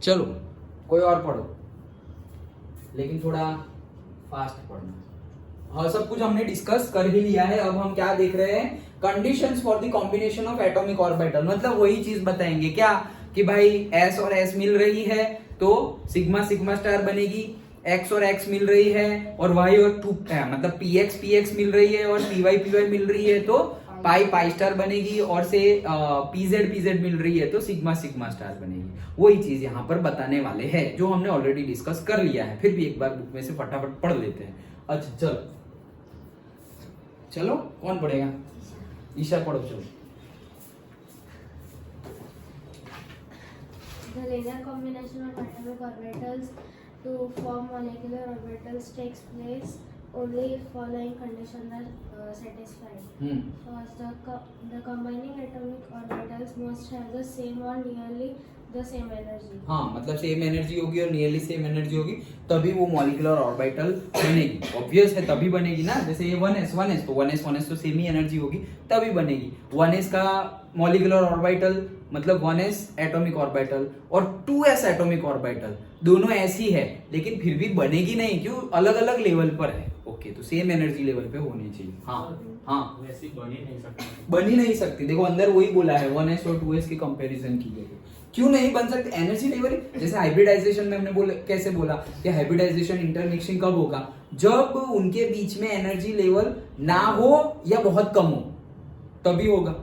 चलो कोई और पढ़ो, लेकिन थोड़ा फास्ट पढ़ना। हाँ, सब कुछ हमने डिस्कस कर ही लिया है। अब हम क्या देख रहे हैं, conditions for the combination of atomic orbital. मतलब वही चीज बताएंगे क्या कि भाई s और s मिल रही है तो सिग्मा सिग्मा स्टार बनेगी, x और x मिल रही है और y और 2 मतलब px px मिल रही है और py py मिल रही है तो पाई पाई स्टार बनेगी, और से pz pz मिल रही है तो सिग्मा सिग्मा स्टार बनेगी। वही चीज यहाँ पर बताने वाले हैं जो हमने ऑलरेडी डिस्कस कर लिया है, फिर भी एक बार बुक में से फटाफट पढ़ लेते हैं। अच्छा चलो चलो, कौन पढ़ेगा? ईशा पढ़ो चलो। The linear combination of atomic orbitals to form molecular orbitals takes place only if following conditions are satisfied. First, the combining atomic orbitals must have the same or nearly the same energy. हाँ, मतलब same energy होगी और nearly same energy होगी तभी वो molecular orbital बनेगी। Obvious है, तभी बनेगी ना। जैसे ये 1s तो 1s तो सेम ही एनर्जी होगी तभी बनेगी। 1s का मॉलिक्यूलर ऑर्बिटल मतलब 1s एटॉमिक ऑर्बिटल और 2s एटॉमिक ऑर्बिटल दोनों ऐसी है, लेकिन फिर भी बनेगी नहीं, क्यों? अलग अलग लेवल पर है। ओके, तो सेम एनर्जी लेवल पे होनी चाहिए। हाँ वैसे बन ही नहीं सकती। बन ही नहीं सकती। देखो अंदर वही बोला है, 1s और 2s की कंपैरिजन की गई है। क्यों नहीं बन सकते? Energy level. जैसे हाइब्रिडाइजेशन में हमने बोला, कैसे बोला कि हाइब्रिडाइजेशन इंटरमिक्सिंग कब होगा? जब उनके बीच में एनर्जी लेवल ना हो या बहुत कम हो, तभी होगा।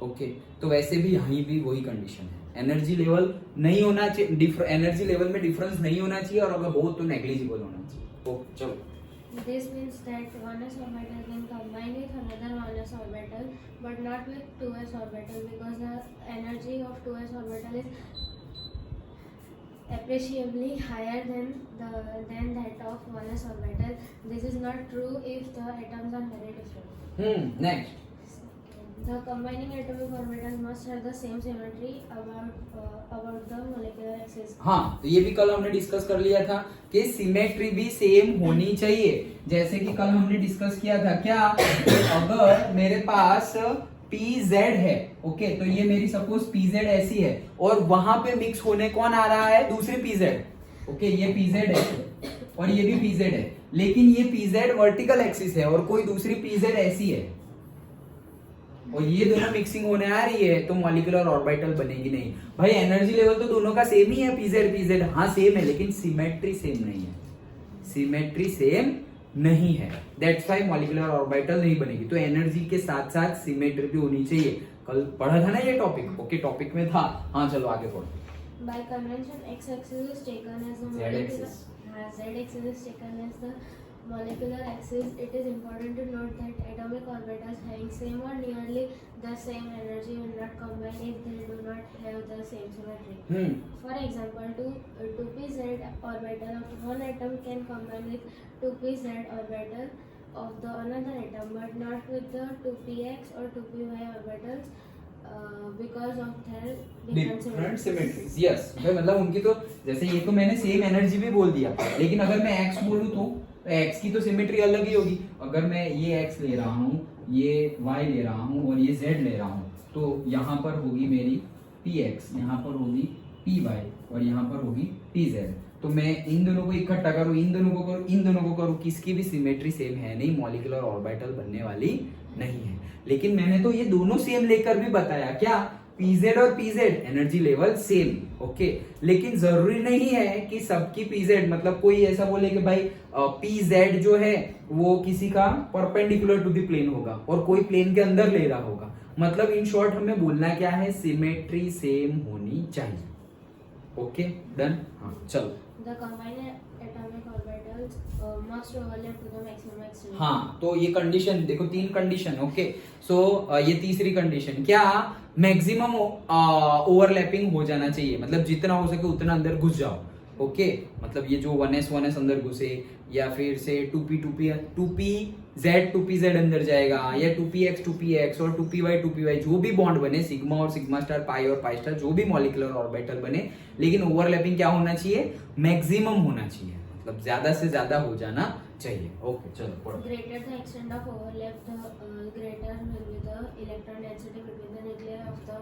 ओके, तो वैसे भी यहीं भी वही कंडीशन है, एनर्जी लेवल नहीं होना चाहिए, एनर्जी लेवल में डिफरेंस नहीं होना चाहिए, और अगर हो तो नेग्लिजिबल होना चाहिए। ओके चलो। This means that 1s orbital can combine with another 1s orbital but not with 2s orbital because the energy of 2s orbital is appreciably higher than that of 1s orbital. This is not true if the atoms are very different. Next. The combining atomic orbitals must have the same symmetry about the molecular axis. हाँ, तो ये भी कल हमने discuss कर लिया था कि सिमेट्री भी सेम होनी चाहिए। जैसे कि कल हमने डिस्कस किया था क्या, अगर मेरे पास PZ है, ओके, तो ये मेरी सपोज PZ ऐसी है और वहां पे मिक्स होने कौन आ रहा है? दूसरी PZ। ओके, ये PZ है और ये भी PZ है, लेकिन ये PZ वर्टिकल एक्सिस है और कोई दूसरी PZ ऐसी है और ये दोनों मिक्सिंग होने आ रही है, तो मॉलिक्यूलर ऑर्बिटल बनेगी नहीं। भाई एनर्जी लेवल तो दोनों का सेम ही है, PZ हाँ सेम है, लेकिन सिमेट्री सेम नहीं है। सिमेट्री सेम नहीं है, दैट्स व्हाई मॉलिक्यूलर ऑर्बिटल नहीं बनेगी। तो एनर्जी के साथ साथ सिमेट्री भी होनी चाहिए। कल पढ़ा था ना ये टॉपिक? ओके, टॉपिक में था। हाँ चलो आगे पढ़ो। By convention, x-axis is taken as the Z-axis. z-axis is taken as the molecular axis. It is important to note that atomic orbitals having same or nearly the same energy will not combine if they do not have the same symmetry. For example, 2pz orbital of one atom can combine with 2pz orbital of the another atom, but not with the 2px or 2py orbitals because of their different different symmetries. Symmetries. Yes, मतलब उनकी तो जैसे ये तो मैंने same energy भी बोल दिया, लेकिन अगर मैं x बोलूं तो x की तो सिमेट्री अलग ही होगी। अगर मैं ये x ले रहा हूँ, ये y ले रहा हूँ और ये z ले रहा हूँ, तो यहाँ पर होगी मेरी px, यहाँ पर होगी py और यहाँ पर होगी pz। तो मैं इन दोनों को इकट्ठा करूँ, इन दोनों को करूँ, इन दोनों को करूँ, किसकी भी सिमेट्री सेम है नहीं, मॉलिक्यूलर ऑर्बिटल बनने वाली नहीं है। लेकिन मैंने तो ये दोनों सेम लेकर भी बताया क्या, PZ और PZ energy level same. Okay, लेकिन जरूरी नहीं है कि सबकी PZ, मतलब कोई ऐसा बोले कि भाई PZ जो है वो किसी का परपेंडिकुलर टू द प्लेन होगा और कोई प्लेन के अंदर ले रहा होगा। मतलब इन शॉर्ट हमें बोलना क्या है, सिमेट्री सेम होनी चाहिए। Okay done. हाँ चलो। The combined atomic orbitals must overlap to the maximum extent. हाँ, तो ये कंडीशन देखो, 3 कंडीशन। ओके, सो ये तीसरी कंडीशन क्या, मैक्सिमम ओवरलैपिंग हो जाना चाहिए, मतलब जितना हो सके उतना अंदर घुस जाओ। ओके, मतलब ये जो 1s अंदर घुसे, या फिर से 2pz अंदर जाएगा, या 2px और 2py जो भी बॉन्ड बने, सिग्मा और सिग्मा स्टार, पाई और पाई स्टार, जो भी मॉलिक्यूलर ऑर्बिटल बने, लेकिन ओवरलैपिंग क्या होना चाहिए, मैक्सिमम होना चाहिए, मतलब ज्यादा से ज्यादा हो जाना चाहिए। ओके चलो पढ़ो। Greater the extent of overlap, the greater will be the electron density between the nuclei of the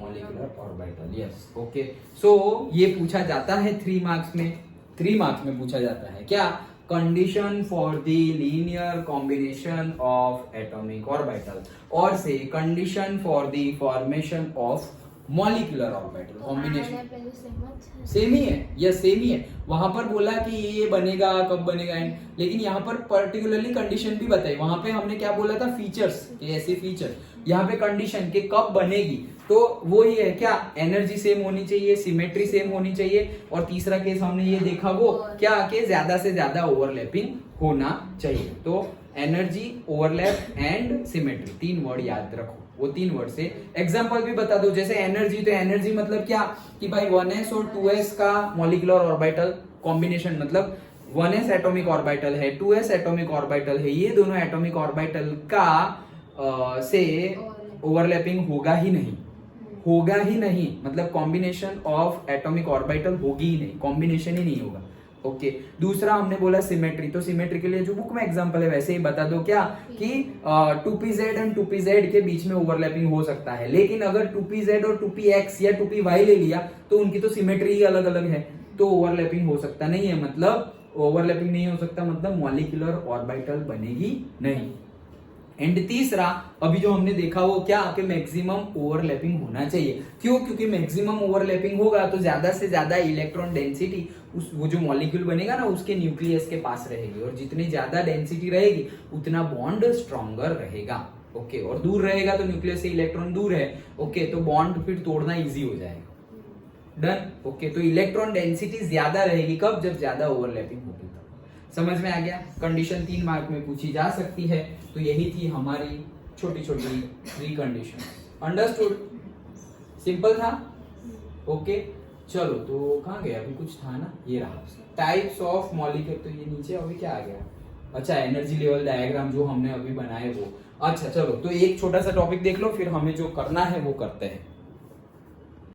molecular orbital, yes okay. So ये पूछा जाता है 3 मार्क्स में, 3 मार्क्स में पूछा जाता है क्या, condition for the linear combination of atomic orbital, और से condition for the formation of molecular orbital combination same ही है, यस सेम ही है। वहां पर बोला कि ये बनेगा कब बनेगा, लेकिन यहाँ पर पर्टिकुलरली कंडीशन भी बताई। वहां पे हमने क्या बोला था, फीचर्स, ऐसे फीचर। यहाँ पे कंडीशन के कब बनेगी, तो वो ही है क्या, एनर्जी सेम होनी चाहिए, सिमेट्री सेम होनी चाहिए, और तीसरा केस हमने ये देखा वो क्या, कि ज्यादा से ज्यादा ओवरलैपिंग होना चाहिए। तो energy, overlap and symmetry, 3 word याद रखो। वो 3 वर्ड से एग्जांपल भी बता दो। जैसे एनर्जी, तो एनर्जी मतलब क्या कि भाई 1s और 2s का मॉलिक्यूलर ऑर्बिटल कॉम्बिनेशन, मतलब 1s एटॉमिक ऑर्बिटल है, 2s एटॉमिक ऑर्बिटल है, ये दोनों एटॉमिक ऑर्बिटल का से ओवरलैपिंग होगा ही नहीं, होगा ही नहीं, मतलब कॉम्बिनेशन ऑफ एटॉमिक ऑर्बिटल होगी ही नहीं, कॉम्बिनेशन ही नहीं होगा। ओके दूसरा हमने बोला सिमेट्री, तो सिमेट्री के लिए जो बुक में एग्जांपल है वैसे ही बता दो क्या, कि 2pz एंड 2pz के बीच में ओवरलैपिंग हो सकता है, लेकिन अगर 2pz और 2px या 2py ले लिया तो उनकी तो सिमेट्री ही अलग अलग है, तो ओवरलैपिंग हो सकता नहीं है, मतलब ओवरलैपिंग नहीं हो सकता, मतलब मॉलिक्यूलर ऑर्बिटल बनेगी नहीं। एंड तीसरा अभी जो हमने देखा वो क्या, कि मैक्सिमम ओवरलैपिंग होना चाहिए। क्यों, क्योंकि मैक्सिमम ओवरलैपिंग होगा तो ज्यादा से ज्यादा इलेक्ट्रॉन डेंसिटी उस वो जो मॉलिक्यूल बनेगा ना उसके न्यूक्लियस के पास रहेगी, और जितनी ज्यादा डेंसिटी रहेगी उतना बॉन्ड स्ट्रॉन्गर रहेगा। ओके और दूर रहेगा तो न्यूक्लियस से इलेक्ट्रॉन दूर है, ओके तो बॉन्ड फिर तोड़ना इजी हो जाएगा। डन। ओके तो इलेक्ट्रॉन डेंसिटी ज्यादा रहेगी कब, जब ज्यादा ओवरलैपिंग होगी। समझ में आ गया। कंडीशन 3 मार्क में पूछी जा सकती है, तो यही थी हमारी छोटी छोटी 3 कंडीशन। अंडरस्टूड, सिंपल था। ओके चलो तो कहाँ गया, अभी कुछ था ना, ये रहा टाइप्स ऑफ मॉलिक्यूल। तो ये नीचे अभी क्या आ गया, अच्छा एनर्जी लेवल डायग्राम जो हमने अभी बनाए वो। अच्छा चलो तो एक छोटा सा टॉपिक देख लो, फिर हमें जो करना है वो करते हैं।